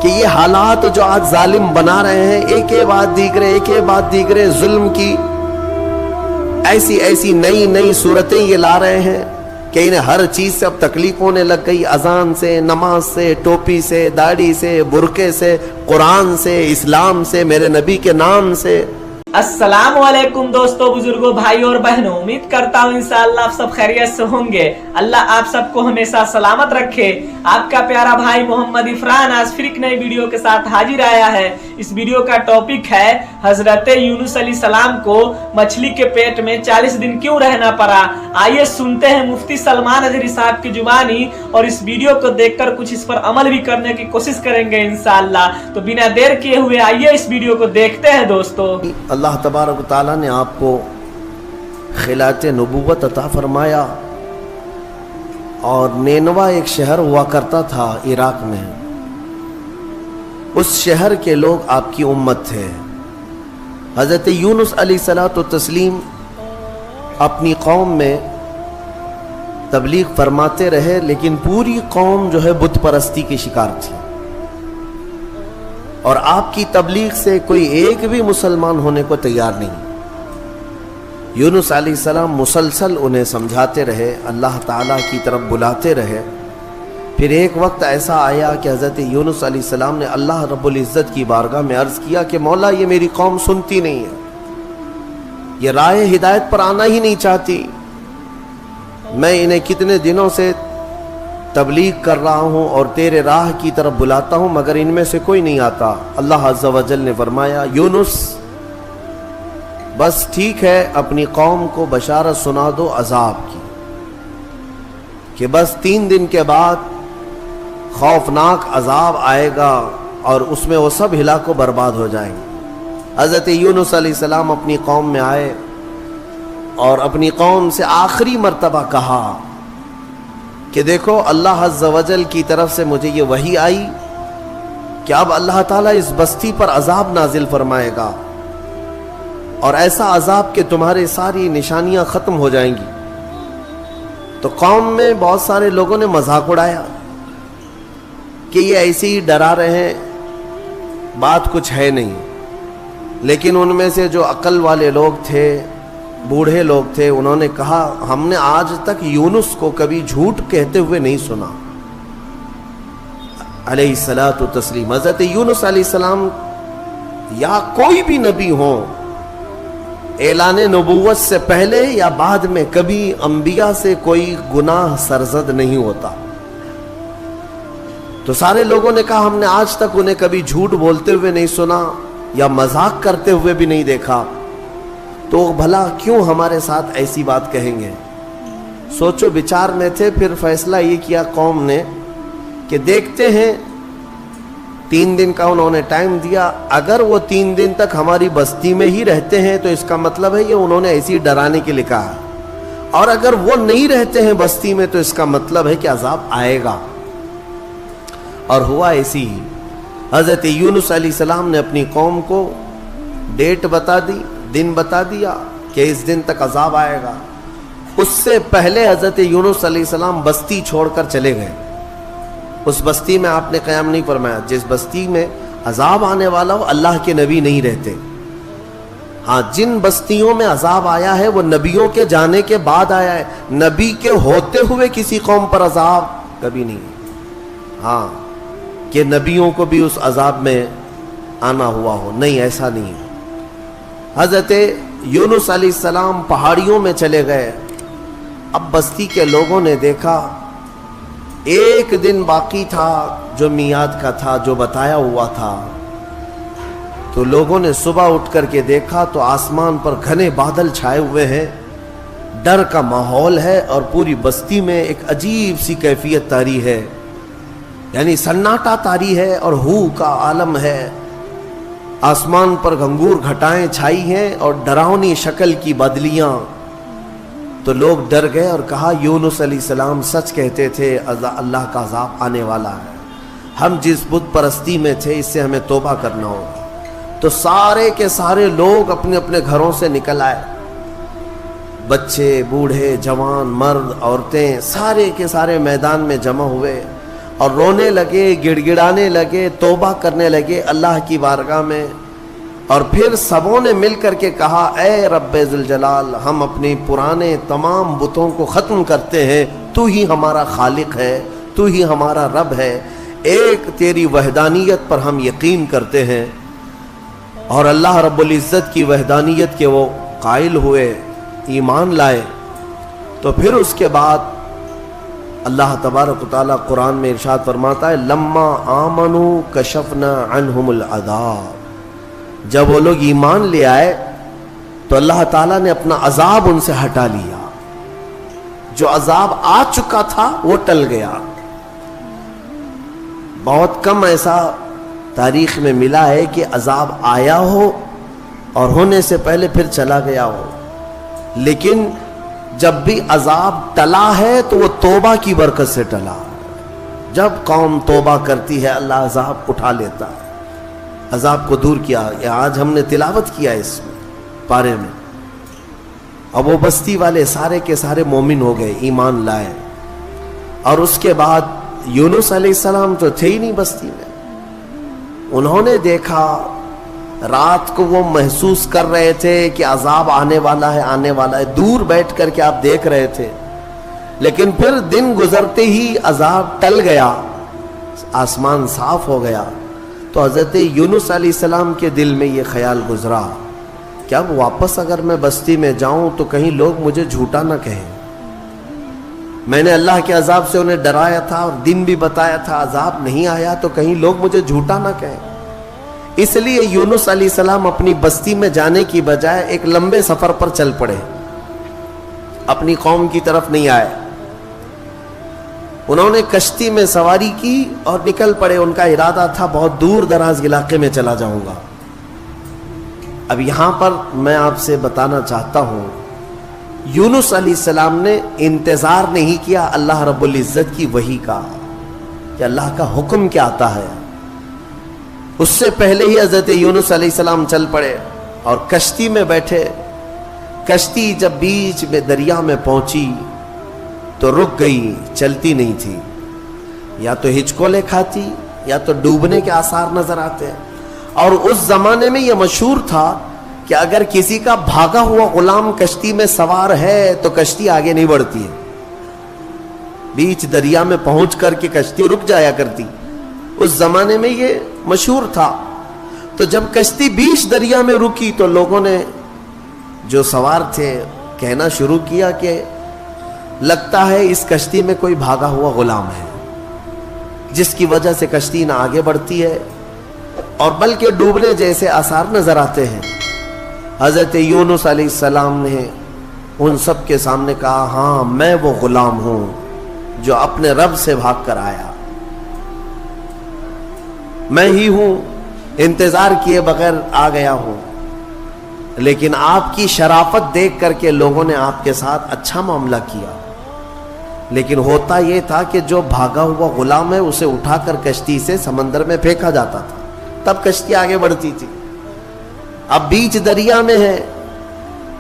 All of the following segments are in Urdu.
کہ یہ حالات جو آج ظالم بنا رہے ہیں، ایک بات دیکھ رہے ظلم کی ایسی ایسی نئی نئی صورتیں یہ لا رہے ہیں کہ انہیں ہر چیز سے اب تکلیف ہونے لگ گئی، اذان سے، نماز سے، ٹوپی سے، داڑھی سے، برقعے سے، قرآن سے، اسلام سے، میرے نبی کے نام سے۔ السلام علیکم دوستو، بزرگوں، بھائیوں اور بہنوں، امید کرتا ہوں انشاءاللہ آپ سب خیریت سے ہوں گے۔ اللہ آپ سب کو ہمیشہ سلامت رکھے۔ آپ کا پیارا بھائی محمد عفران آج پھر ایک نئی ویڈیو کے ساتھ حاضر آیا ہے۔ اس ویڈیو کا ٹاپک ہے حضرت یونس علیہ السلام کو مچھلی کے پیٹ میں 40 دن کیوں رہنا پڑا۔ آئیے سنتے ہیں مفتی سلمان اظہری صاحب کی زبانی، اور اس ویڈیو کو دیکھ کر کچھ اس پر عمل بھی کرنے کی کوشش کریں گے انشاءاللہ۔ تو بنا دیر کیے ہوئے آئیے اس ویڈیو کو دیکھتے ہیں دوستو۔ اللہ تبارک و تعالیٰ نے آپ کو خلعت نبوت عطا فرمایا، اور نینوا ایک شہر ہوا کرتا تھا عراق میں، اس شہر کے لوگ آپ کی امت تھے۔ حضرت یونس علیہ الصلوۃ والتسلیم اپنی قوم میں تبلیغ فرماتے رہے، لیکن پوری قوم جو ہے بت پرستی کی شکار تھی، اور آپ کی تبلیغ سے کوئی ایک بھی مسلمان ہونے کو تیار نہیں۔ یونس علیہ السلام مسلسل انہیں سمجھاتے رہے، اللہ تعالیٰ کی طرف بلاتے رہے۔ پھر ایک وقت ایسا آیا کہ حضرت یونس علیہ السلام نے اللہ رب العزت کی بارگاہ میں عرض کیا کہ مولا، یہ میری قوم سنتی نہیں ہے، یہ راہ ہدایت پر آنا ہی نہیں چاہتی۔ میں انہیں کتنے دنوں سے تبلیغ کر رہا ہوں اور تیرے راہ کی طرف بلاتا ہوں، مگر ان میں سے کوئی نہیں آتا۔ اللہ عز و جل نے فرمایا، یونس بس ٹھیک ہے، اپنی قوم کو بشارت سنا دو عذاب کی، کہ بس 3 دن کے بعد خوفناک عذاب آئے گا اور اس میں وہ سب ہلاک و برباد ہو جائیں گے۔ حضرت یونس علیہ السلام اپنی قوم میں آئے اور اپنی قوم سے آخری مرتبہ کہا کہ دیکھو، اللہ عز و جل کی طرف سے مجھے یہ وحی آئی کہ اب اللہ تعالیٰ اس بستی پر عذاب نازل فرمائے گا، اور ایسا عذاب کہ تمہاری ساری نشانیاں ختم ہو جائیں گی۔ تو قوم میں بہت سارے لوگوں نے مذاق اڑایا کہ یہ ایسے ہی ڈرا رہے ہیں، بات کچھ ہے نہیں۔ لیکن ان میں سے جو عقل والے لوگ تھے، بوڑھے لوگ تھے، انہوں نے کہا، ہم نے آج تک یونس کو کبھی جھوٹ کہتے ہوئے نہیں سنا علیہ الصلوۃ والتسلیم۔ حضرت یونس علیہ السلام یا کوئی بھی نبی ہو، اعلان نبوت سے پہلے یا بعد میں کبھی انبیاء سے کوئی گناہ سرزد نہیں ہوتا۔ تو سارے لوگوں نے کہا، ہم نے آج تک انہیں کبھی جھوٹ بولتے ہوئے نہیں سنا یا مذاق کرتے ہوئے بھی نہیں دیکھا، تو بھلا کیوں ہمارے ساتھ ایسی بات کہیں گے۔ سوچو بچار میں تھے، پھر فیصلہ یہ کیا قوم نے کہ دیکھتے ہیں، 3 دن کا انہوں نے ٹائم دیا، اگر وہ 3 دن تک ہماری بستی میں ہی رہتے ہیں تو اس کا مطلب ہے یہ انہوں نے ایسی ڈرانے کے لیے کہا، اور اگر وہ نہیں رہتے ہیں بستی میں تو اس کا مطلب ہے کہ عذاب آئے گا۔ اور ہوا ایسی ہی۔ حضرت یونس علیہ السلام نے اپنی قوم کو ڈیٹ بتا دی، دن بتا دیا کہ اس دن تک عذاب آئے گا۔ اس سے پہلے حضرت یونس علیہ السلام بستی چھوڑ کر چلے گئے۔ اس بستی میں آپ نے قیام نہیں فرمایا۔ جس بستی میں عذاب آنے والا ہو، اللہ کے نبی نہیں رہتے۔ ہاں، جن بستیوں میں عذاب آیا ہے وہ نبیوں کے جانے کے بعد آیا ہے، نبی کے ہوتے ہوئے کسی قوم پر عذاب کبھی نہیں۔ ہاں، کہ نبیوں کو بھی اس عذاب میں آنا ہوا ہو، نہیں، ایسا نہیں ہے۔ حضرت یونس علیہ السلام پہاڑیوں میں چلے گئے۔ اب بستی کے لوگوں نے دیکھا 1 دن باقی تھا جو میعاد کا تھا، جو بتایا ہوا تھا۔ تو لوگوں نے صبح اٹھ کر کے دیکھا تو آسمان پر گھنے بادل چھائے ہوئے ہیں، ڈر کا ماحول ہے، اور پوری بستی میں ایک عجیب سی کیفیت طاری ہے، یعنی سناٹا طاری ہے اور ہو کا عالم ہے۔ آسمان پر گھنگور گھٹائیں چھائی ہیں اور ڈراؤنی شکل کی بدلیاں۔ تو لوگ ڈر گئے اور کہا، یونس علیہ السلام سچ کہتے تھے، اللہ کا عذاب آنے والا ہے، ہم جس بت پرستی میں تھے اس سے ہمیں توبہ کرنا ہوگا۔ تو سارے کے سارے لوگ اپنے اپنے گھروں سے نکل آئے، بچے، بوڑھے، جوان، مرد، عورتیں، سارے کے سارے میدان میں جمع ہوئے، اور رونے لگے، گڑ گڑانے لگے، توبہ کرنے لگے اللہ کی بارگاہ میں. اور پھر سبوں نے مل کر کے کہا اے رب ذوالجلال، ہم اپنے پرانے تمام بتوں کو ختم کرتے ہیں، تو ہی ہمارا خالق ہے، تو ہی ہمارا رب ہے، ایک تیری وحدانیت پر ہم یقین کرتے ہیں. اور اللہ رب العزت کی وحدانیت کے وہ قائل ہوئے، ایمان لائے. تو پھر اس کے بعد اللہ تبارک و تعالیٰ قرآن میں ارشاد فرماتا ہے لما آمنوا کشفنا عنہم العذاب. جب وہ لوگ ایمان لے آئے تو اللہ تعالیٰ نے اپنا عذاب ان سے ہٹا لیا. جو عذاب آ چکا تھا وہ ٹل گیا. بہت کم ایسا تاریخ میں ملا ہے کہ عذاب آیا ہو اور ہونے سے پہلے پھر چلا گیا ہو. لیکن جب بھی عذاب ٹلا ہے تو وہ توبہ کی برکت سے ٹلا. جب قوم توبہ کرتی ہے اللہ عذاب اٹھا لیتا ہے، عذاب کو دور کیا. آج ہم نے تلاوت کیا اس میں پارے میں. اب وہ بستی والے سارے کے سارے مومن ہو گئے، ایمان لائے. اور اس کے بعد یونس علیہ السلام تو تھے ہی نہیں بستی میں. انہوں نے دیکھا، رات کو وہ محسوس کر رہے تھے کہ عذاب آنے والا ہے، آنے والا ہے. دور بیٹھ کر کے آپ دیکھ رہے تھے. لیکن پھر دن گزرتے ہی عذاب ٹل گیا، آسمان صاف ہو گیا. تو حضرت یونس علیہ السلام کے دل میں یہ خیال گزرا کہ اب واپس اگر میں بستی میں جاؤں تو کہیں لوگ مجھے جھوٹا نہ کہیں. میں نے اللہ کے عذاب سے انہیں ڈرایا تھا اور دن بھی بتایا تھا، عذاب نہیں آیا تو کہیں لوگ مجھے جھوٹا نہ کہیں. اس لیے یونس علیہ السلام اپنی بستی میں جانے کی بجائے ایک لمبے سفر پر چل پڑے، اپنی قوم کی طرف نہیں آئے. انہوں نے کشتی میں سواری کی اور نکل پڑے. ان کا ارادہ تھا بہت دور دراز علاقے میں چلا جاؤں گا. اب یہاں پر میں آپ سے بتانا چاہتا ہوں، یونس علیہ السلام نے انتظار نہیں کیا اللہ رب العزت کی وحی کا کہ اللہ کا حکم کیا آتا ہے. اس سے پہلے ہی حضرت یونس علیہ السلام چل پڑے اور کشتی میں بیٹھے. کشتی جب بیچ میں دریا میں پہنچی تو رک گئی، چلتی نہیں تھی. یا تو ہچکولے کھاتی یا تو ڈوبنے کے آثار نظر آتے. اور اس زمانے میں یہ مشہور تھا کہ اگر کسی کا بھاگا ہوا غلام کشتی میں سوار ہے تو کشتی آگے نہیں بڑھتی ہے، بیچ دریا میں پہنچ کر کے کشتی رک جایا کرتی. اس زمانے میں یہ مشہور تھا. تو جب کشتی بیچ دریا میں رکی تو لوگوں نے جو سوار تھے کہنا شروع کیا کہ لگتا ہے اس کشتی میں کوئی بھاگا ہوا غلام ہے، جس کی وجہ سے کشتی نہ آگے بڑھتی ہے اور بلکہ ڈوبنے جیسے آثار نظر آتے ہیں. حضرت یونس علیہ السلام نے ان سب کے سامنے کہا ہاں میں وہ غلام ہوں جو اپنے رب سے بھاگ کر آیا، میں ہی ہوں، انتظار کیے بغیر آ گیا ہوں. لیکن آپ کی شرافت دیکھ کر کے لوگوں نے آپ کے ساتھ اچھا معاملہ کیا. لیکن ہوتا یہ تھا کہ جو بھاگا ہوا غلام ہے اسے اٹھا کر کشتی سے سمندر میں پھینکا جاتا تھا، تب کشتی آگے بڑھتی تھی. اب بیچ دریا میں ہے.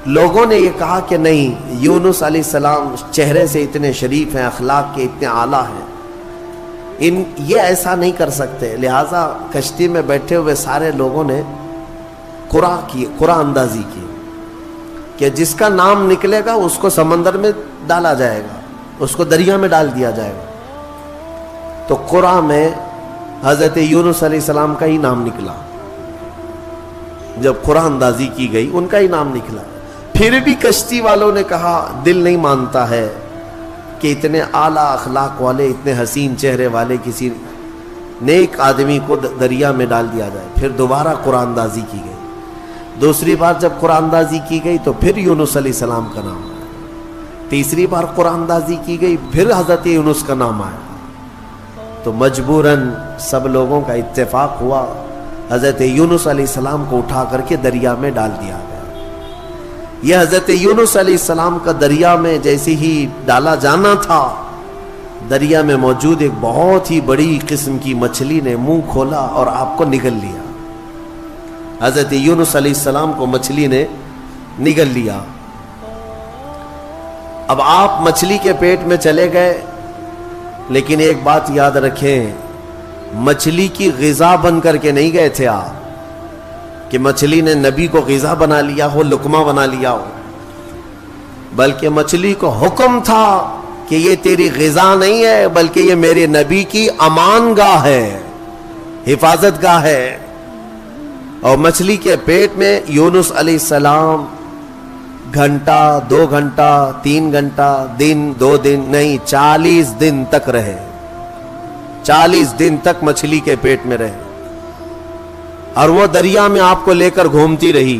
لوگوں نے یہ کہا کہ نہیں، یونس علیہ السلام چہرے سے اتنے شریف ہیں، اخلاق کے اتنے اعلیٰ ہیں، یہ ایسا نہیں کر سکتے. لہٰذا کشتی میں بیٹھے ہوئے سارے لوگوں نے قرآن اندازی کی کہ جس کا نام نکلے گا اس کو سمندر میں ڈالا جائے گا، اس کو دریا میں ڈال دیا جائے گا. تو قرآن میں حضرت یونس علیہ السلام کا ہی نام نکلا. جب قرآن اندازی کی گئی ان کا ہی نام نکلا. پھر بھی کشتی والوں نے کہا دل نہیں مانتا ہے کہ اتنے اعلیٰ اخلاق والے، اتنے حسین چہرے والے کسی نیک آدمی کو دریا میں ڈال دیا جائے. پھر دوبارہ قرآن اندازی کی گئی. دوسری بار جب قرآن اندازی کی گئی تو پھر یونس علیہ السلام کا نام آیا. تیسری بار قرآن اندازی کی گئی، پھر حضرت یونس کا نام آیا. تو مجبوراً سب لوگوں کا اتفاق ہوا، حضرت یونس علیہ السلام کو اٹھا کر کے دریا میں ڈال دیا گیا. یہ حضرت یونس علیہ السلام کا دریا میں جیسے ہی ڈالا جانا تھا، دریا میں موجود ایک بہت ہی بڑی قسم کی مچھلی نے منہ کھولا اور آپ کو نگل لیا. حضرت یونس علیہ السلام کو مچھلی نے نگل لیا. اب آپ مچھلی کے پیٹ میں چلے گئے لیکن ایک بات یاد رکھیں، مچھلی کی غذا بن کر کے نہیں گئے تھے آپ کہ مچھلی نے نبی کو غذا بنا لیا ہو، لقمہ بنا لیا ہو، بلکہ مچھلی کو حکم تھا کہ یہ تیری غذا نہیں ہے، بلکہ یہ میرے نبی کی امان گاہ ہے، حفاظت گاہ ہے۔ اور مچھلی کے پیٹ میں یونس علیہ السلام گھنٹہ، 2 گھنٹہ، 3 گھنٹہ، دن، 2 دن نہیں، 40 دن تک رہے، 40 دن تک مچھلی کے پیٹ میں رہے، اور وہ دریا میں آپ کو لے کر گھومتی رہی۔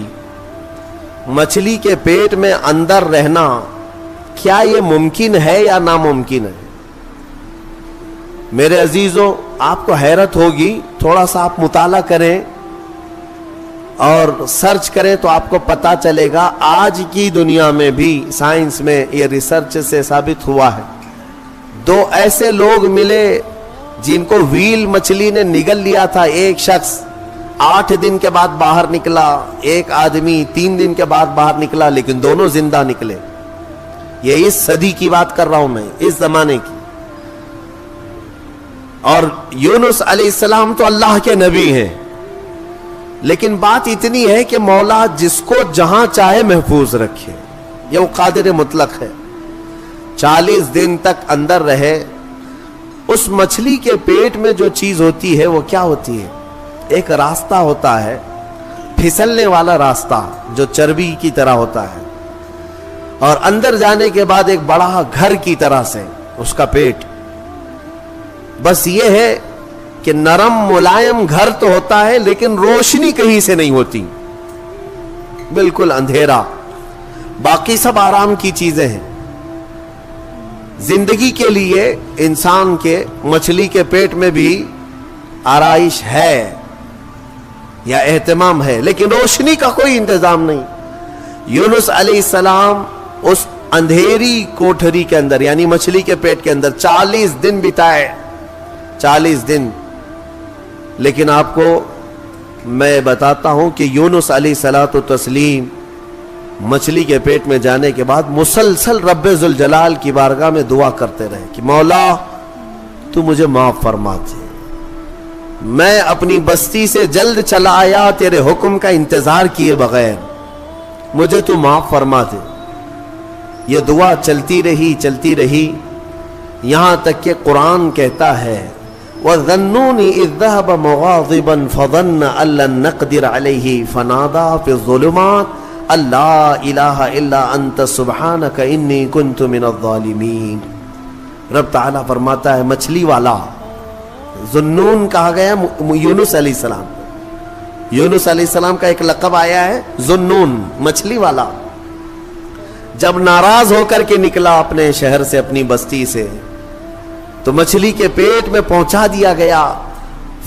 مچھلی کے پیٹ میں اندر رہنا کیا یہ ممکن ہے یا ناممکن ہے؟ میرے عزیزوں، آپ کو حیرت ہوگی، تھوڑا سا آپ مطالعہ کریں اور سرچ کریں تو آپ کو پتا چلے گا۔ آج کی دنیا میں بھی سائنس میں یہ ریسرچ سے ثابت ہوا ہے، 2 ایسے لوگ ملے جن کو ویل مچھلی نے نگل لیا تھا۔ ایک شخص 8 دن کے بعد باہر نکلا، ایک آدمی 3 دن کے بعد باہر نکلا، لیکن دونوں زندہ نکلے۔ یہ اس صدی کی بات کر رہا ہوں میں، اس زمانے کی۔ اور یونس علیہ السلام تو اللہ کے نبی ہیں، لیکن بات اتنی ہے کہ مولا جس کو جہاں چاہے محفوظ رکھے، یہ وہ قادر مطلق ہے۔ 40 دن تک اندر رہے۔ اس مچھلی کے پیٹ میں جو چیز ہوتی ہے وہ کیا ہوتی ہے؟ ایک راستہ ہوتا ہے، پھسلنے والا راستہ جو چربی کی طرح ہوتا ہے، اور اندر جانے کے بعد ایک بڑا گھر کی طرح سے اس کا پیٹ۔ بس یہ ہے کہ نرم ملائم گھر تو ہوتا ہے، لیکن روشنی کہیں سے نہیں ہوتی، بالکل اندھیرا۔ باقی سب آرام کی چیزیں ہیں۔ زندگی کے لیے انسان کے مچھلی کے پیٹ میں بھی آرائش ہے یا اہتمام ہے، لیکن روشنی کا کوئی انتظام نہیں۔ یونس علیہ السلام اس اندھیری کوٹھری کے اندر، یعنی مچھلی کے پیٹ کے اندر 40 دن بتائے، 40 دن۔ لیکن آپ کو میں بتاتا ہوں کہ یونس علیہ الصلوۃ والتسلیم مچھلی کے پیٹ میں جانے کے بعد مسلسل رب ذوالجلال کی بارگاہ میں دعا کرتے رہے کہ مولا تو مجھے معاف فرما دے، میں اپنی بستی سے جلد چلا آیا تیرے حکم کا انتظار کیے بغیر، مجھے تو معاف فرما دے۔ یہ دعا چلتی رہی، یہاں تک کہ قرآن کہتا ہے وَظَنُّونِ إِذْ ذَهَبَ مُغَاضِبًا فَظَنَّ أَن لَّن نَّقْدِرَ عَلَيْهِ فَنَادَىٰ فِي الظُّلُمَاتِ أَن لَّا إِلَٰهَ إِلَّا أَنتَ سُبْحَانَكَ إِنِّي كُنتُ مِنَ الظَّالِمِينَ۔ رب تعالیٰ فرماتا ہے مچھلی والا، ذنون کہا گیا یونس علیہ السلام، یونس علیہ السلام کا ایک لقب آیا ہے ذنون، مچھلی والا۔ جب ناراض ہو کر کے نکلا اپنے شہر سے، اپنی بستی سے، تو مچھلی کے پیٹ میں پہنچا دیا گیا۔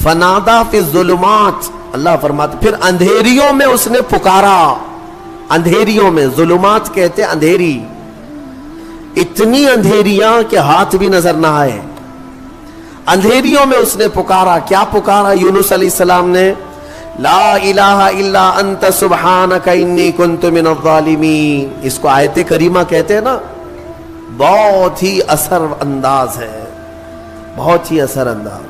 فنادا فی الظلمات، اللہ فرماتے پھر اندھیریوں میں اس نے پکارا، اندھیریوں میں، ظلمات کہتے اندھیری، اتنی اندھیریاں کہ ہاتھ بھی نظر نہ آئے، اندھیریوں میں اس نے پکارا۔ کیا پکارا یونس علیہ السلام نے؟ لا الہ الا انت سبحانک انی کنت من الظالمین۔ اس کو آیت کریمہ کہتے ہیں نا، بہت ہی اثر انداز ہے، بہت ہی اثر انداز۔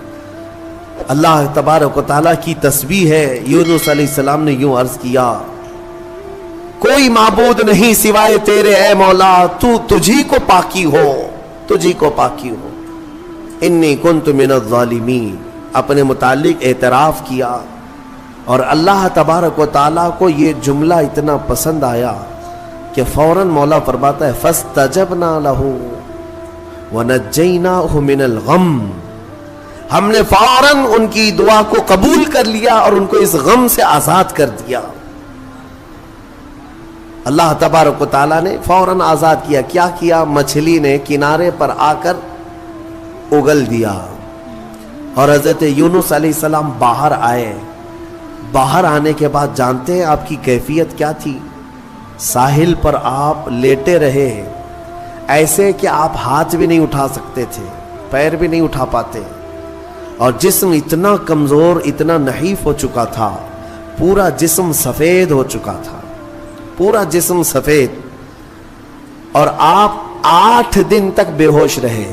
اللہ تبارک و تعالیٰ کی تسبیح ہے۔ یونس علیہ السلام نے یوں عرض کیا کوئی معبود نہیں سوائے تیرے اے مولا، تجھی کو پاکی ہو، تجھی کو پاکی ہو۔ انی کنت من الظالمین، اپنے متعلق اعتراف کیا، اور اللہ تبارک و تعالیٰ کو یہ جملہ اتنا پسند آیا کہ فوراً مولا فرماتا ہے فَاسْتَجَبْنَا لَهُ وَنَجَّيْنَاهُ مِنَ الْغَمِّ، ہم نے فوراً ان کی دعا کو قبول کر لیا اور ان کو اس غم سے آزاد کر دیا۔ اللہ تبارک و تعالیٰ نے فوراً آزاد کیا۔ کیا کیا؟ مچھلی نے کنارے پر آ کر اگل دیا، اور حضرت یونس علیہ السلام باہر آئے۔ باہر آنے کے بعد جانتے ہیں آپ کی کیفیت کیا تھی؟ ساحل پر آپ لیٹے رہے ایسے کہ آپ ہاتھ بھی نہیں اٹھا سکتے تھے، پیر بھی نہیں اٹھا پاتے، اور جسم اتنا کمزور، اتنا نحیف ہو چکا تھا، پورا جسم سفید ہو چکا تھا، پورا جسم سفید، اور آپ 8 دن تک بے ہوش رہے۔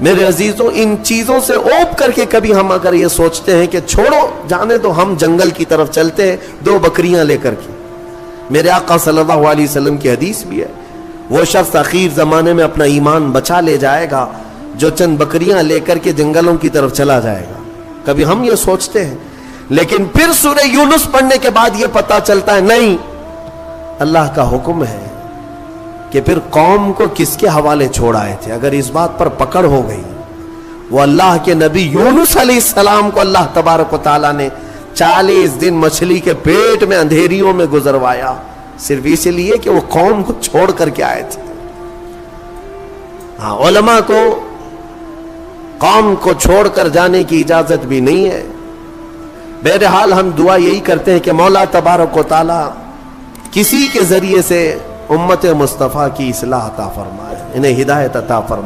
میرے عزیزوں ان چیزوں سے اوپ کر کے کبھی ہم اگر یہ سوچتے ہیں کہ چھوڑو جانے تو ہم جنگل کی طرف چلتے ہیں 2 بکریاں لے کر کے. میرے آقا صلی اللہ علیہ وسلم کی حدیث بھی ہے وہ شخص اخیر زمانے میں اپنا ایمان بچا لے جائے گا جو چند بکریاں لے کر کے جنگلوں کی طرف چلا جائے گا. کبھی ہم یہ سوچتے ہیں لیکن پھر سورہ یونس پڑھنے کے بعد یہ پتا چلتا ہے نہیں، اللہ کا حکم ہے کہ پھر قوم کو کس کے حوالے چھوڑ آئے تھے. اگر اس بات پر پکڑ ہو گئی وہ اللہ کے نبی یونس علیہ السلام کو اللہ تبارک و تعالیٰ نے 40 دن مچھلی کے پیٹ میں اندھیریوں میں گزروایا صرف اس لیے کہ وہ قوم کو چھوڑ کر کے آئے تھے. ہاں علماء کو قوم کو چھوڑ کر جانے کی اجازت بھی نہیں ہے. بہرحال ہم دعا یہی کرتے ہیں کہ مولا تبارک و تعالیٰ کسی کے ذریعے سے امت مصطفیٰ کی اصلاح عطا فرمائے، انہیں ہدایت عطا فرمائے.